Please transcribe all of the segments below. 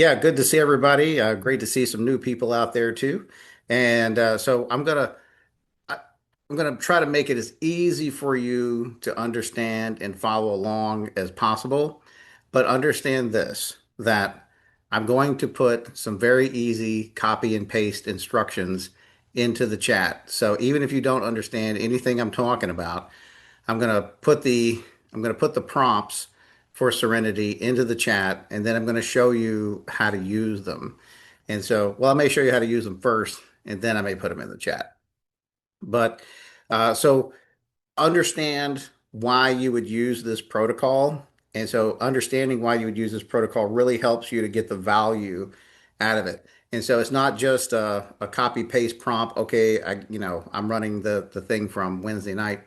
Yeah, good to see everybody. Great to see some new people out there too. And so I'm gonna try to make it as easy for you to understand and follow along as possible. But understand this, that I'm going to put some very easy copy and paste instructions into the chat. So even if you don't understand anything I'm talking about, I'm gonna put the I'm gonna put the prompts for Serenity into the chat, and then I'm gonna show you how to use them. And so, well, I may show you how to use them first, and then I may put them in the chat. But so understand why you would use this protocol. And so understanding why you would use this protocol really helps you to get the value out of it. And so it's not just a copy paste prompt. Okay, I'm running the thing from Wednesday night.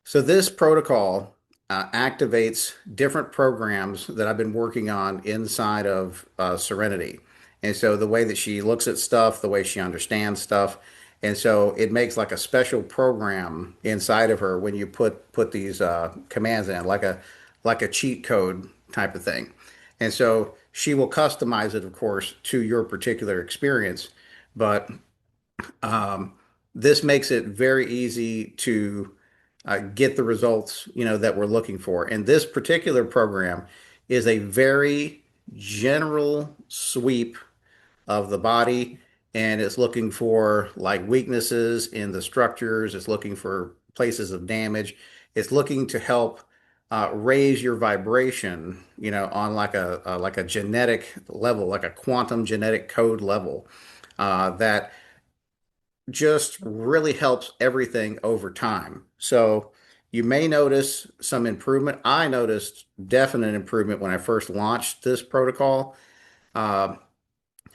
So this protocol activates different programs that I've been working on inside of Serenity. And so the way that she looks at stuff, the way she understands stuff, and so it makes like a special program inside of her when you put these commands in, like a cheat code type of thing. And so she will customize it, of course, to your particular experience, but um, this makes it very easy to get the results, that we're looking for. And this particular program is a very general sweep of the body, and it's looking for like weaknesses in the structures. It's looking for places of damage. It's looking to help raise your vibration, on like a genetic level, like a quantum genetic code level, that just really helps everything over time. So you may notice some improvement. I noticed definite improvement when I first launched this protocol. Uh,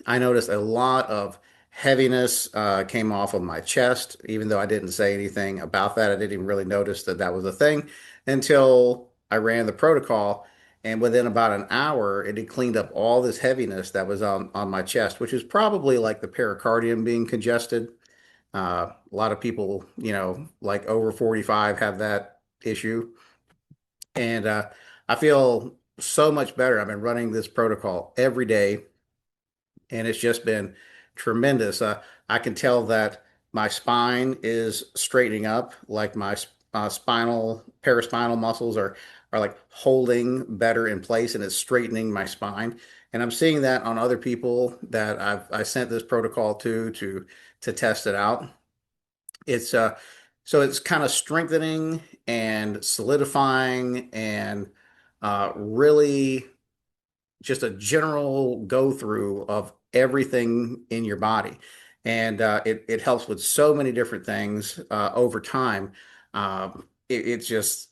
I noticed a lot of heaviness came off of my chest, even though I didn't say anything about that. I didn't even really notice that that was a thing until I ran the protocol. And within about an hour, it had cleaned up all this heaviness that was on my chest, which is probably like the pericardium being congested. A lot of people, like over 45 have that issue. And I feel so much better. I've been running this protocol every day, and it's just been tremendous. I can tell that my spine is straightening up, like my spinal, paraspinal muscles are like holding better in place, and it's straightening my spine. And I'm seeing that on other people that I sent this protocol to test it out. It's so it's kind of strengthening and solidifying and really just a general go through of everything in your body. And it helps with so many different things over time. It's just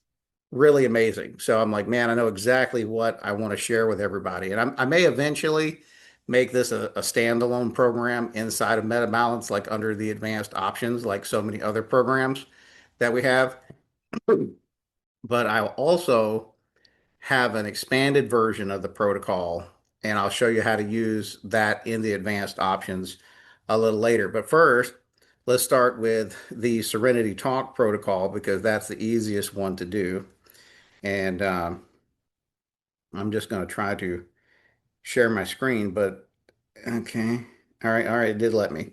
really amazing. So I'm like, man, I know exactly what I want to share with everybody. And I may eventually make this a standalone program inside of MetaBalance, like under the advanced options, like so many other programs that we have. But I'll also have an expanded version of the protocol, and I'll show you how to use that in the advanced options a little later. But first, let's start with the Serenity Talk protocol because that's the easiest one to do. And I'm just going to try to share my screen, but okay. All right, it did let me.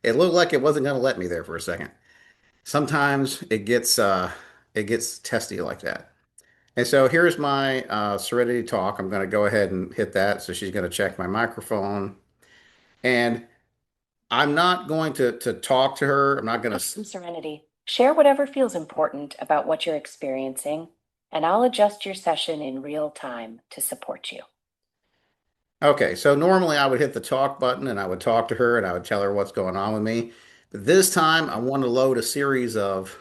It looked like it wasn't going to let me there for a second. Sometimes it gets testy like that. And so here's my Serenity Talk. I'm going to go ahead and hit that. So she's going to check my microphone. And I'm not going to talk to her. I'm not going to. Serenity. Share whatever feels important about what you're experiencing, and I'll adjust your session in real time to support you. Okay, so normally I would hit the talk button and I would talk to her and I would tell her what's going on with me. But this time I want to load a series of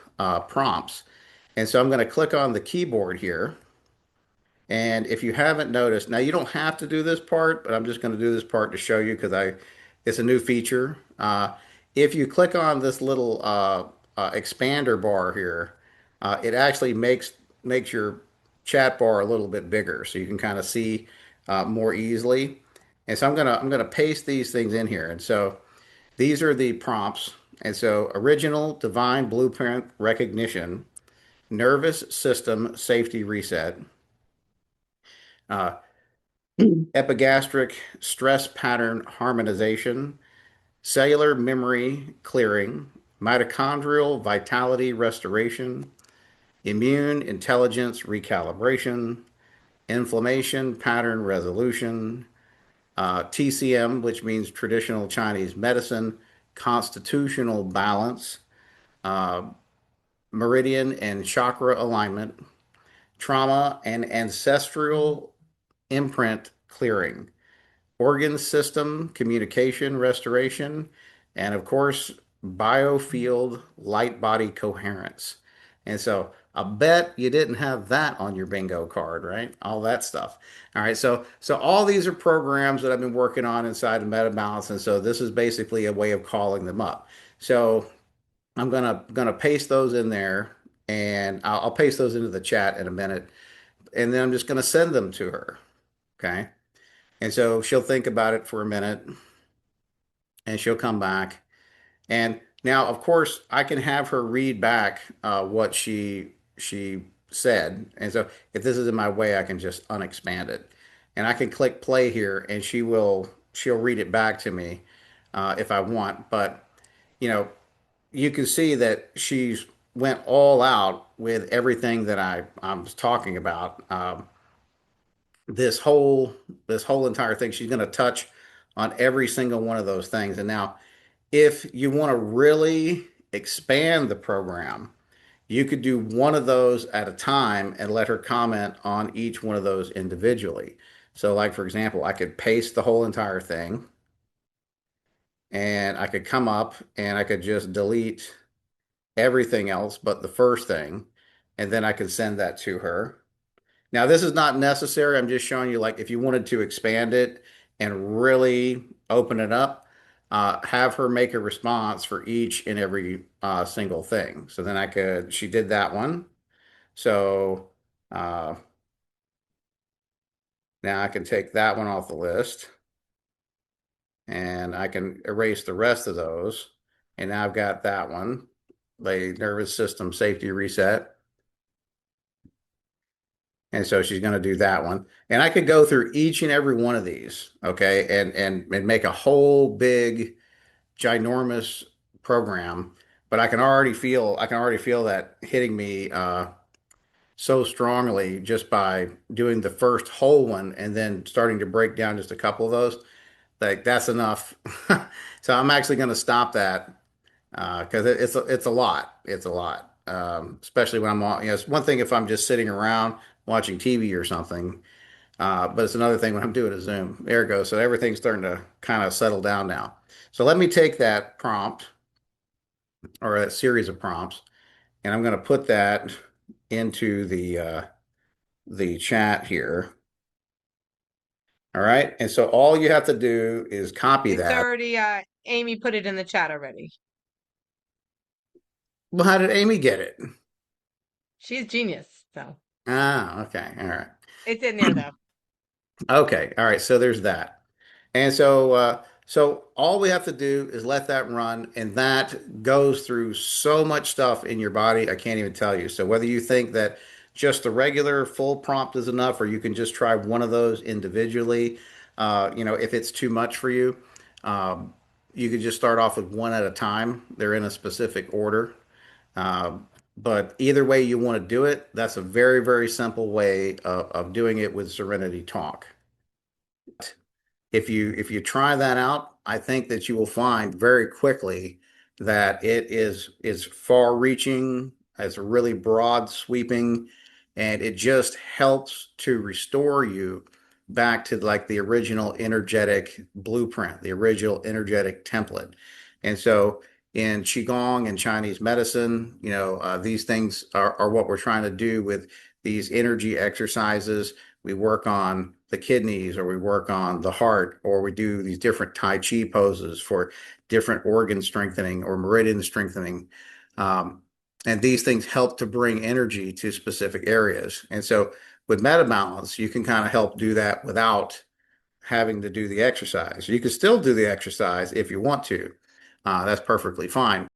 prompts. And so I'm going to click on the keyboard here. And if you haven't noticed, now you don't have to do this part, but I'm just going to do this part to show you because it's a new feature. If you click on this little expander bar here, it actually makes your chat bar a little bit bigger, so you can kind of see more easily. And so I'm gonna paste these things in here. And so these are the prompts. And so original divine blueprint recognition, nervous system safety reset. epigastric stress pattern harmonization, cellular memory clearing, mitochondrial vitality restoration, immune intelligence recalibration, inflammation pattern resolution, TCM, which means traditional Chinese medicine, constitutional balance, uh, meridian and chakra alignment, trauma and ancestral imprint clearing, organ system communication restoration, and of course, biofield light body coherence. And so I bet you didn't have that on your bingo card, right? All that stuff. All right, so all these are programs that I've been working on inside of MetaBalance, and so this is basically a way of calling them up. So I'm gonna paste those in there, and I'll paste those into the chat in a minute, and then I'm just gonna send them to her. Okay. And so she'll think about it for a minute and she'll come back. And now, of course, I can have her read back what she said. And so if this is in my way, I can just unexpand it. And I can click play here and she'll read it back to me if I want. But you know, you can see that she's went all out with everything that I was talking about. This whole entire thing. She's going to touch on every single one of those things. And now, if you want to really expand the program, you could do one of those at a time and let her comment on each one of those individually. So, like for example, I could paste the whole entire thing and I could come up and I could just delete everything else but the first thing, and then I could send that to her. Now, this is not necessary. I'm just showing you, like, if you wanted to expand it and really open it up, have her make a response for each and every single thing. So then she did that one. So uh, now I can take that one off the list and I can erase the rest of those. And now I've got that one, the nervous system safety reset. And so she's going to do that one. And I could go through each and every one of these, okay, and make a whole big, ginormous program. But I can already feel that hitting me so strongly just by doing the first whole one and then starting to break down just a couple of those. Like that's enough. So I'm actually going to stop that because it's a lot. It's a lot, especially when I'm on. You know, it's one thing if I'm just sitting around watching TV or something, but it's another thing when I'm doing a Zoom. There it goes. So everything's starting to kind of settle down now. So let me take that prompt or that series of prompts, and I'm going to put that into the chat here. All right. And so all you have to do is copy It's that. already Amy put it in the chat already. Well, how did Amy get it? She's genius, so Ah, okay. All right. it's in there though. Okay. All right. So there's that. And so all we have to do is let that run, and that goes through so much stuff in your body, I can't even tell you. So whether you think that just the regular full prompt is enough, or you can just try one of those individually, if it's too much for you, um, you could just start off with one at a time. They're in a specific order. But either way you want to do it, that's a very, very simple way of doing it with Serenity Talk. If you try that out, I think that you will find very quickly that it is far reaching, it's a really broad sweeping, and it just helps to restore you back to like the original energetic blueprint, the original energetic template. And so in Qigong and Chinese medicine, these things are what we're trying to do with these energy exercises. We work on the kidneys, or we work on the heart, or we do these different Tai Chi poses for different organ strengthening or meridian strengthening. And these things help to bring energy to specific areas. And so with MetaBalance, you can kind of help do that without having to do the exercise. You can still do the exercise if you want to. That's perfectly fine.